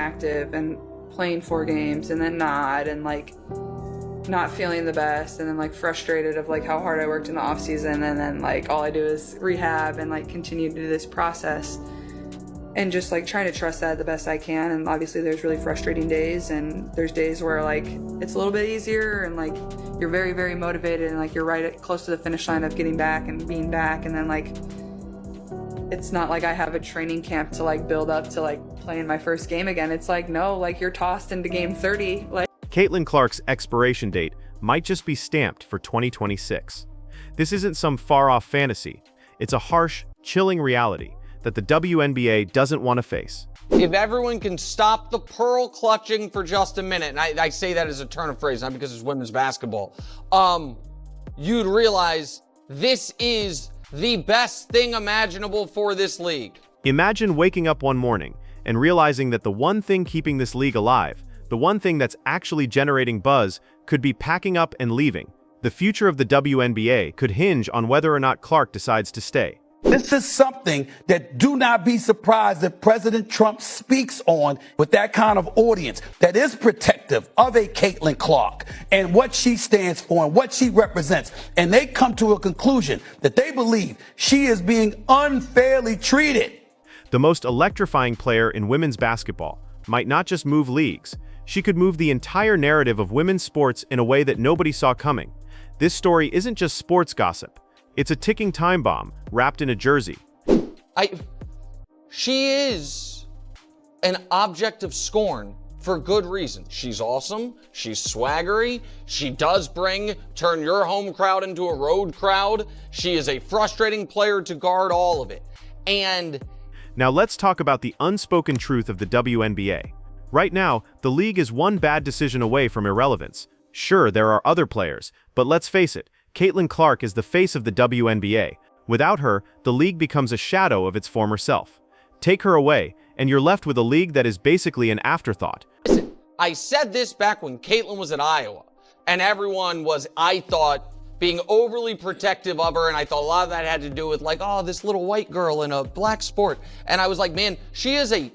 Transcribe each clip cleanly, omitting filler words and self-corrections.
active and playing 4 games and then not, and like not feeling the best, and then like frustrated of like how hard I worked in the off season, and then like all I do is rehab and like continue to do this process and just like trying to trust that the best I can. And obviously there's really frustrating days, and there's days where like it's a little bit easier and like you're very, very motivated and like you're close to the finish line of getting back and being back, and then like it's not like I have a training camp to like build up to like playing my first game again. It's like, no, like you're tossed into game 30. Like Caitlin Clark's expiration date might just be stamped for 2026. This isn't some far-off fantasy. It's a harsh, chilling reality that the WNBA doesn't want to face. If everyone can stop the pearl clutching for just a minute, and I say that as a turn of phrase, not because it's women's basketball, you'd realize this is the best thing imaginable for this league. Imagine waking up one morning and realizing that the one thing keeping this league alive, the one thing that's actually generating buzz, could be packing up and leaving. The future of the WNBA could hinge on whether or not Clark decides to stay. This is something that do not be surprised if President Trump speaks on with that kind of audience that is protective of a Caitlin Clark and what she stands for and what she represents. And they come to a conclusion that they believe she is being unfairly treated. The most electrifying player in women's basketball might not just move leagues. She could move the entire narrative of women's sports in a way that nobody saw coming. This story isn't just sports gossip. It's a ticking time bomb wrapped in a jersey. She is an object of scorn for good reason. She's awesome. She's swaggery. She does turn your home crowd into a road crowd. She is a frustrating player to guard, all of it. And now let's talk about the unspoken truth of the WNBA. Right now, the league is one bad decision away from irrelevance. Sure, there are other players, but let's face it, Caitlin Clark is the face of the WNBA. Without her, the league becomes a shadow of its former self. Take her away, and you're left with a league that is basically an afterthought. Listen, I said this back when Caitlin was at Iowa, and everyone was, I thought, being overly protective of her, and I thought a lot of that had to do with like, oh, this little white girl in a black sport. And I was like, man, she is a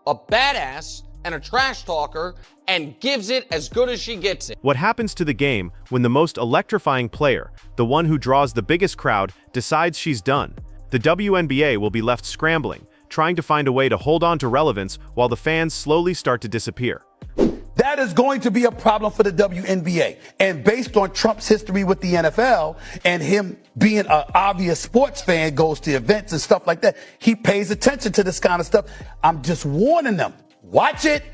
badass and a trash talker and gives it as good as she gets it. What happens to the game when the most electrifying player, the one who draws the biggest crowd, decides she's done? The WNBA will be left scrambling, trying to find a way to hold on to relevance while the fans slowly start to disappear. That is going to be a problem for the WNBA. And based on Trump's history with the NFL and him being an obvious sports fan, goes to events and stuff like that, he pays attention to this kind of stuff. I'm just warning them, watch it,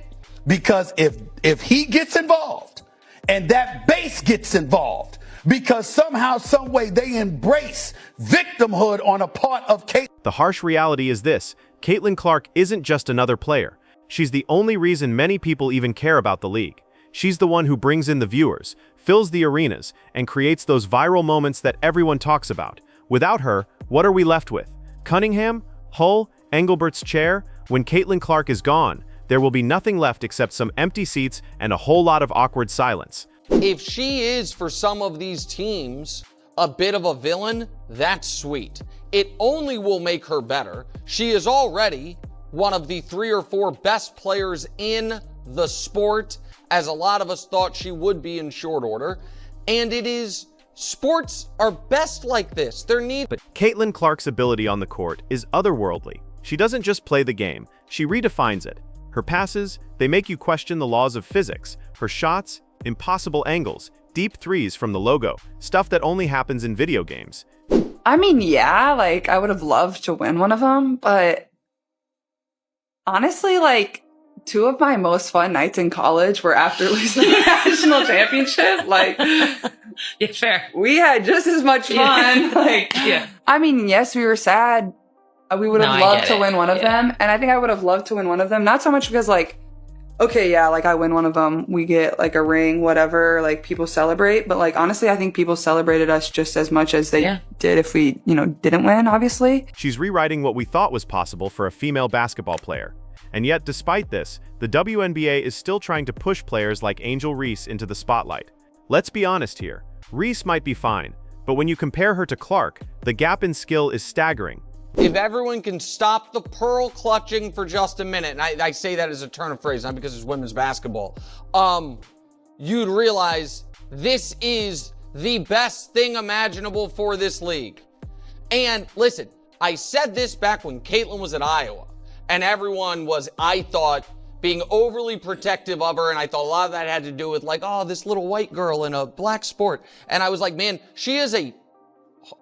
because if he gets involved and that base gets involved, because somehow, some way they embrace victimhood on a part of Kate. The harsh reality is this: Caitlin Clark isn't just another player. She's the only reason many people even care about the league. She's the one who brings in the viewers, fills the arenas, and creates those viral moments that everyone talks about. Without her, what are we left with? Cunningham? Hull? Engelbert's chair? When Caitlin Clark is gone, there will be nothing left except some empty seats and a whole lot of awkward silence. If she is, for some of these teams, a bit of a villain, that's sweet. It only will make her better. She is already one of the 3 or 4 best players in the sport, as a lot of us thought she would be in short order. And sports are best like this. But Caitlin Clark's ability on the court is otherworldly. She doesn't just play the game, she redefines it. Her passes, they make you question the laws of physics. Her shots, impossible angles, deep threes from the logo, stuff that only happens in video games. I mean, yeah, like I would have loved to win one of them, but honestly, like 2 of my most fun nights in college were after losing the national championship. Like, yeah, fair. We had just as much fun. Yeah. Like, yeah. I mean, yes, we were sad. We would have loved to win one of them. And I think I would have loved to win one of them. Not so much because like, okay, yeah, like I win one of them, we get like a ring, whatever, like people celebrate. But like, honestly, I think people celebrated us just as much as they did if we, didn't win, obviously. She's rewriting what we thought was possible for a female basketball player. And yet, despite this, the WNBA is still trying to push players like Angel Reese into the spotlight. Let's be honest here. Reese might be fine, but when you compare her to Clark, the gap in skill is staggering. If everyone can stop the pearl clutching for just a minute, and I say that as a turn of phrase, not because it's women's basketball, you'd realize this is the best thing imaginable for this league. And listen, I said this back when Caitlin was at Iowa, and everyone was, I thought, being overly protective of her, and I thought a lot of that had to do with like, oh, this little white girl in a black sport. And I was like, man, she is a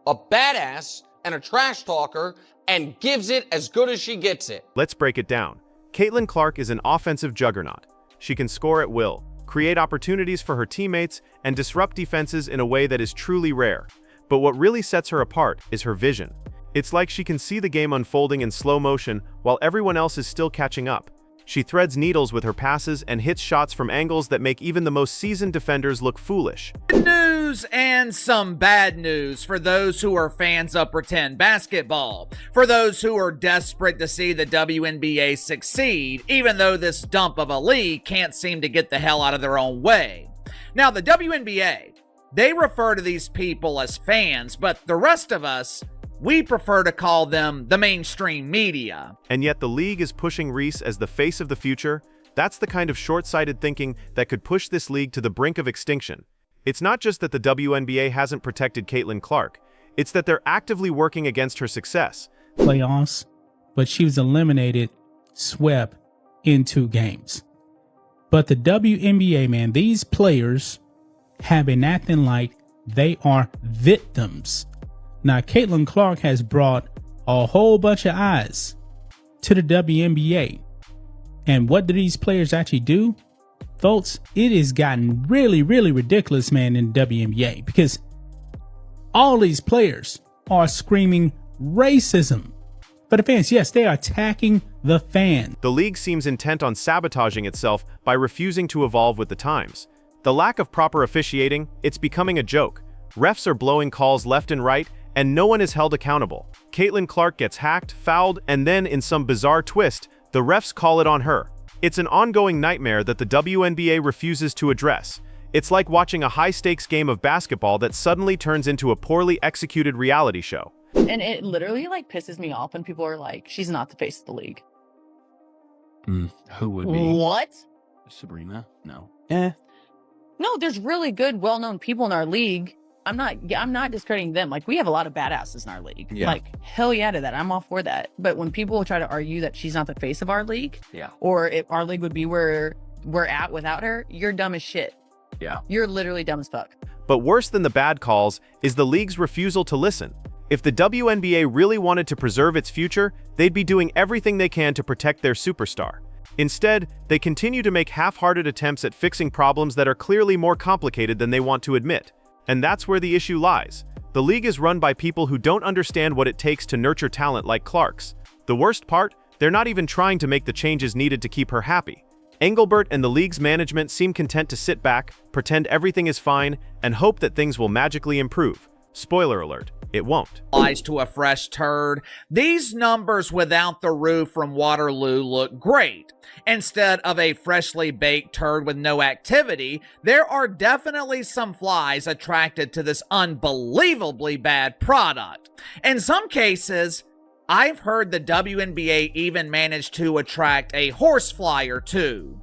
badass and a trash talker and gives it as good as she gets it. Let's break it down. Caitlin Clark is an offensive juggernaut. She can score at will, create opportunities for her teammates, and disrupt defenses in a way that is truly rare. But what really sets her apart is her vision. It's like she can see the game unfolding in slow motion while everyone else is still catching up. She threads needles with her passes and hits shots from angles that make even the most seasoned defenders look foolish. Good news and some bad news for those who are fans of pretend basketball. For those who are desperate to see the WNBA succeed, even though this dump of a league can't seem to get the hell out of their own way. Now, the WNBA, they refer to these people as fans, but the rest of us, we prefer to call them the mainstream media. And yet the league is pushing Reese as the face of the future. That's the kind of short-sighted thinking that could push this league to the brink of extinction. It's not just that the WNBA hasn't protected Caitlin Clark, it's that they're actively working against her success. Playoffs, but she was eliminated, swept in 2 games. But the WNBA, man, these players have been acting like they are victims. Now, Caitlin Clark has brought a whole bunch of eyes to the WNBA. And what do these players actually do? Folks, it has gotten really, really ridiculous, man, in the WNBA, because all these players are screaming racism for the fans. Yes, they are attacking the fans. The league seems intent on sabotaging itself by refusing to evolve with the times. The lack of proper officiating, it's becoming a joke. Refs are blowing calls left and right, and no one is held accountable. Caitlin Clark gets hacked, fouled, and then, in some bizarre twist, the refs call it on her. It's an ongoing nightmare that the WNBA refuses to address. It's like watching a high-stakes game of basketball that suddenly turns into a poorly executed reality show. And it literally like pisses me off when people are like, she's not the face of the league. Who would be? What? Sabrina? No. No, there's really good, well-known people in our league. I'm not discrediting them. Like, we have a lot of badasses in our league. Yeah. Like, hell yeah to that. I'm all for that. But when people try to argue that she's not the face of our league, Yeah. or if our league would be where we're at without her, you're dumb as shit. Yeah. You're literally dumb as fuck. But worse than the bad calls is the league's refusal to listen. If the WNBA really wanted to preserve its future, they'd be doing everything they can to protect their superstar. Instead, they continue to make half-hearted attempts at fixing problems that are clearly more complicated than they want to admit. And that's where the issue lies. The league is run by people who don't understand what it takes to nurture talent like Clark's. The worst part, they're not even trying to make the changes needed to keep her happy. Engelbert and the league's management seem content to sit back, pretend everything is fine, and hope that things will magically improve. Spoiler alert, it won't. Eyes to a fresh turd. These numbers without the roof from Waterloo look great. Instead of a freshly baked turd with no activity, there are definitely some flies attracted to this unbelievably bad product. In some cases, I've heard the WNBA even managed to attract a horsefly or two.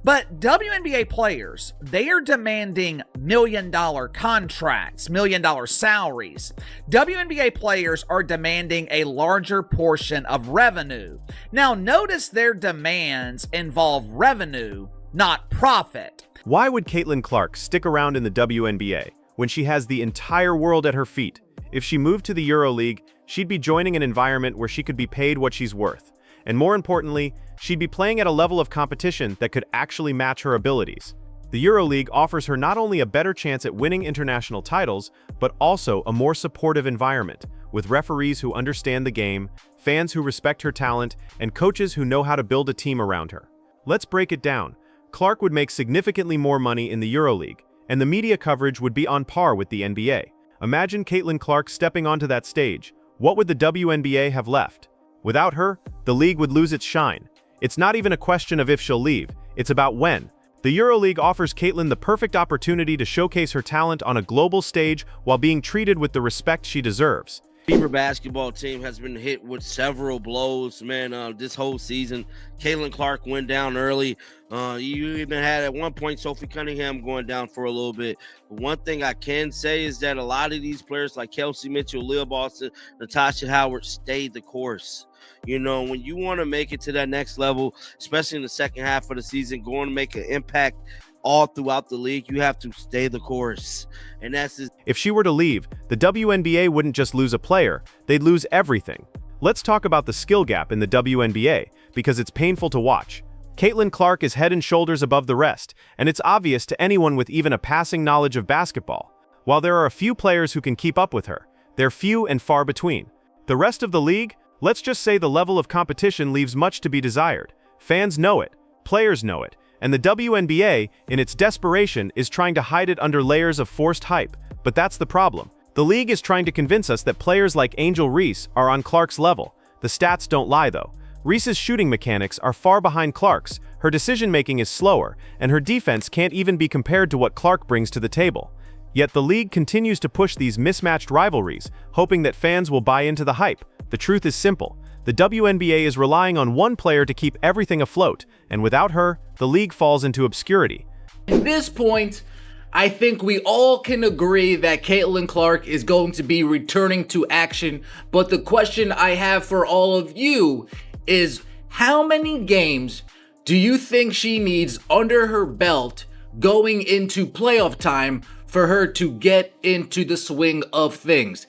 But WNBA players, they are demanding million-dollar contracts, million-dollar salaries. WNBA players are demanding a larger portion of revenue. Now, notice their demands involve revenue, not profit. Why would Caitlin Clark stick around in the WNBA when she has the entire world at her feet? If she moved to the EuroLeague, she'd be joining an environment where she could be paid what she's worth. And more importantly, she'd be playing at a level of competition that could actually match her abilities. The EuroLeague offers her not only a better chance at winning international titles, but also a more supportive environment, with referees who understand the game, fans who respect her talent, and coaches who know how to build a team around her. Let's break it down. Clark would make significantly more money in the EuroLeague, and the media coverage would be on par with the NBA. Imagine Caitlin Clark stepping onto that stage. What would the WNBA have left? Without her, the league would lose its shine. It's not even a question of if she'll leave, it's about when. The EuroLeague offers Caitlin the perfect opportunity to showcase her talent on a global stage while being treated with the respect she deserves. Fever basketball team has been hit with several blows, man. This whole season, Caitlin Clark went down early. You even had at one point Sophie Cunningham going down for a little bit. But one thing I can say is that a lot of these players like Kelsey Mitchell, Leah Boston, Natasha Howard stayed the course. You know, when you want to make it to that next level, especially in the second half of the season, going to make an impact all throughout the league, you have to stay the course. And that's just... If she were to leave, the WNBA wouldn't just lose a player, they'd lose everything. Let's talk about the skill gap in the WNBA, because it's painful to watch. Caitlin Clark is head and shoulders above the rest, and it's obvious to anyone with even a passing knowledge of basketball. While there are a few players who can keep up with her, they're few and far between. The rest of the league, let's just say the level of competition leaves much to be desired. Fans know it, players know it, and the WNBA, in its desperation, is trying to hide it under layers of forced hype. But that's the problem. The league is trying to convince us that players like Angel Reese are on Clark's level. The stats don't lie, though. Reese's shooting mechanics are far behind Clark's, her decision-making is slower, and her defense can't even be compared to what Clark brings to the table. Yet the league continues to push these mismatched rivalries, hoping that fans will buy into the hype. The truth is simple. The WNBA is relying on one player to keep everything afloat, and without her, the league falls into obscurity. At this point, I think we all can agree that Caitlin Clark is going to be returning to action, but the question I have for all of you is, how many games do you think she needs under her belt going into playoff time for her to get into the swing of things?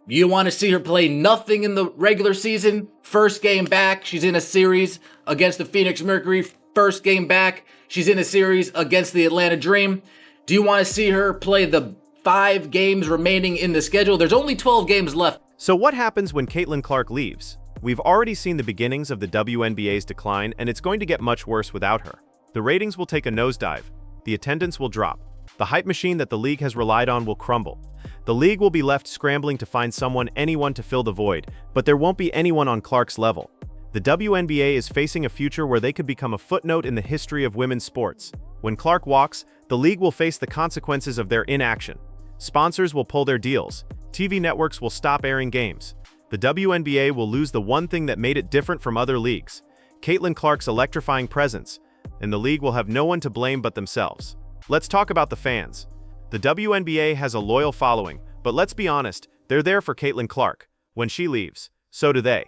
You want to see her play nothing in the regular season? First game back, she's in a series against the Phoenix Mercury. First game back, she's in a series against the Atlanta Dream. Do you want to see her play the 5 games remaining in the schedule? There's only 12 games left. So what happens when Caitlin Clark leaves? We've already seen the beginnings of the WNBA's decline, and it's going to get much worse without her. The ratings will take a nosedive. The attendance will drop. The hype machine that the league has relied on will crumble. The league will be left scrambling to find anyone to fill the void, but there won't be anyone on Clark's level. The WNBA is facing a future where they could become a footnote in the history of women's sports. When Clark walks, the league will face the consequences of their inaction. Sponsors will pull their deals. TV networks will stop airing games. The WNBA will lose the one thing that made it different from other leagues, Caitlin Clark's electrifying presence, and the league will have no one to blame but themselves. Let's talk about the fans. The WNBA has a loyal following, but let's be honest, they're there for Caitlin Clark. When she leaves, so do they.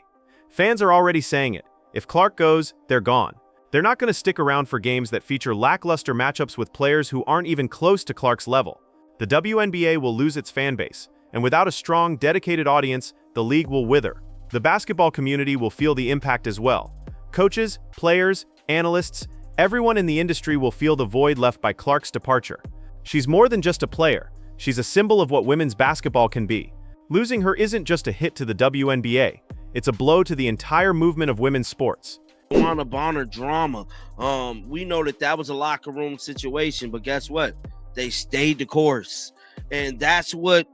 Fans are already saying it. If Clark goes, they're gone. They're not going to stick around for games that feature lackluster matchups with players who aren't even close to Clark's level. The WNBA will lose its fan base, and without a strong, dedicated audience, the league will wither. The basketball community will feel the impact as well. Coaches, players, analysts, everyone in the industry will feel the void left by Clark's departure. She's more than just a player. She's a symbol of what women's basketball can be. Losing her isn't just a hit to the WNBA. It's a blow to the entire movement of women's sports. Juana Bonner drama. We know that was a locker room situation, but guess what? They stayed the course. And that's what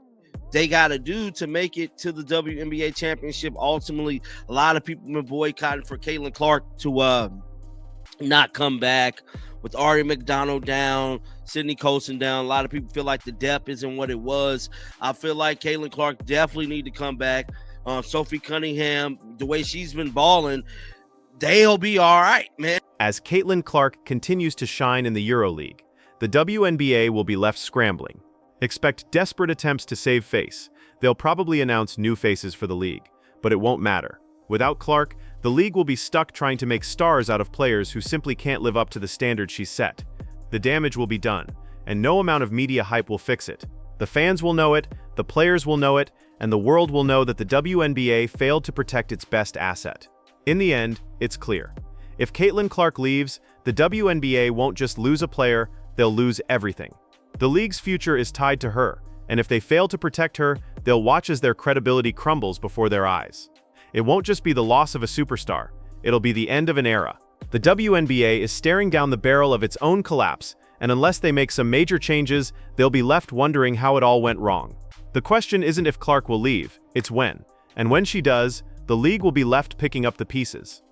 they got to do to make it to the WNBA championship. Ultimately, a lot of people have been boycotting for Caitlin Clark to not come back. With Ari McDonald down, Sydney Colson down, a lot of people feel like the depth isn't what it was. I feel like Caitlin Clark definitely need to come back. Sophie Cunningham, the way she's been balling, they'll be all right, man. As Caitlin Clark continues to shine in the EuroLeague, the WNBA will be left scrambling. Expect desperate attempts to save face. They'll probably announce new faces for the league, but it won't matter. Without Clark, the league will be stuck trying to make stars out of players who simply can't live up to the standard she's set. The damage will be done, and no amount of media hype will fix it. The fans will know it, the players will know it, and the world will know that the WNBA failed to protect its best asset. In the end, it's clear. If Caitlin Clark leaves, the WNBA won't just lose a player, they'll lose everything. The league's future is tied to her, and if they fail to protect her, they'll watch as their credibility crumbles before their eyes. It won't just be the loss of a superstar, it'll be the end of an era. The WNBA is staring down the barrel of its own collapse, and unless they make some major changes, they'll be left wondering how it all went wrong. The question isn't if Clark will leave, it's when. And when she does, the league will be left picking up the pieces.